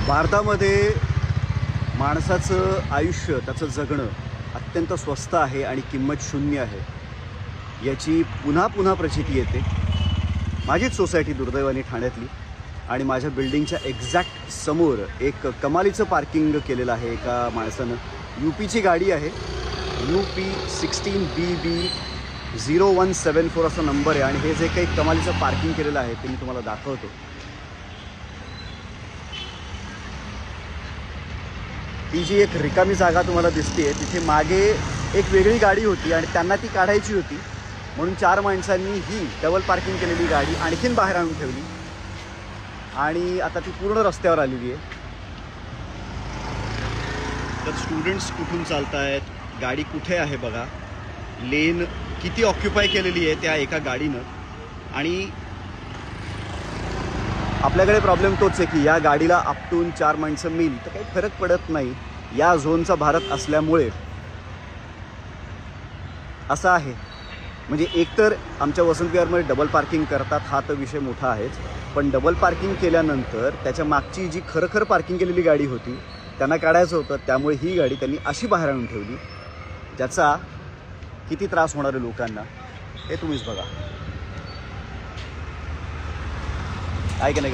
भारतामध्ये माणसाचं आयुष्य, त्याचं जगणं अत्यंत स्वस्त आहे आणि किंमत शून्य आहे याची पुन्हा पुन्हा प्रचिती येते। माझीच सोसायटी दुर्दैवाने ठाण्यातली आणि माझ्या बिल्डिंगच्या एक्झॅक्ट समोर एक कमालीचं पार्किंग केलेलं आहे एका माणसानं। यूपीची गाडी आहे, UP 16BB 0174 असा नंबर आहे आणि हे जे काही कमालीचं पार्किंग केलेलं आहे ते मी तुम्हाला दाखवतो। ती जी एक रिकामी जागा तुम्हाला दिसते तिथे मागे एक वेगळी गाडी होती आणि त्यांना ती काढायची होती म्हणून 4 माणसांनी ही डबल पार्किंग केलेली गाडी आणखीन बाहेर आणून ठेवली आणि आता ती पूर्ण रस्त्यावर आलेली आहे। तर स्टुडंट्स कुठून चालत आहेत, गाडी कुठे आहे बघा, लेन किती ऑक्युपाय केलेली आहे त्या एका गाडीनं। आणि आपल्याकडे प्रॉब्लेम तोच आहे की या गाडीला आपटून 4 माणसं मिल तर काही फरक पडत नाही, या झोनचा भारत असल्यामुळे असं आहे। म्हणजे एकतर आमच्या वसंत विहारमध्ये डबल पार्किंग करतात हा तर विषय मोठा आहेच, पण डबल पार्किंग केल्यानंतर त्याच्या मागची जी खरं पार्किंग केलेली गाडी होती त्यांना काढायचं होतं, त्यामुळे ही गाडी त्यांनी अशी बाहेर आणून ठेवली ज्याचा किती त्रास होणार आहे लोकांना हे तुम्हीच बघा। आहे की नाही?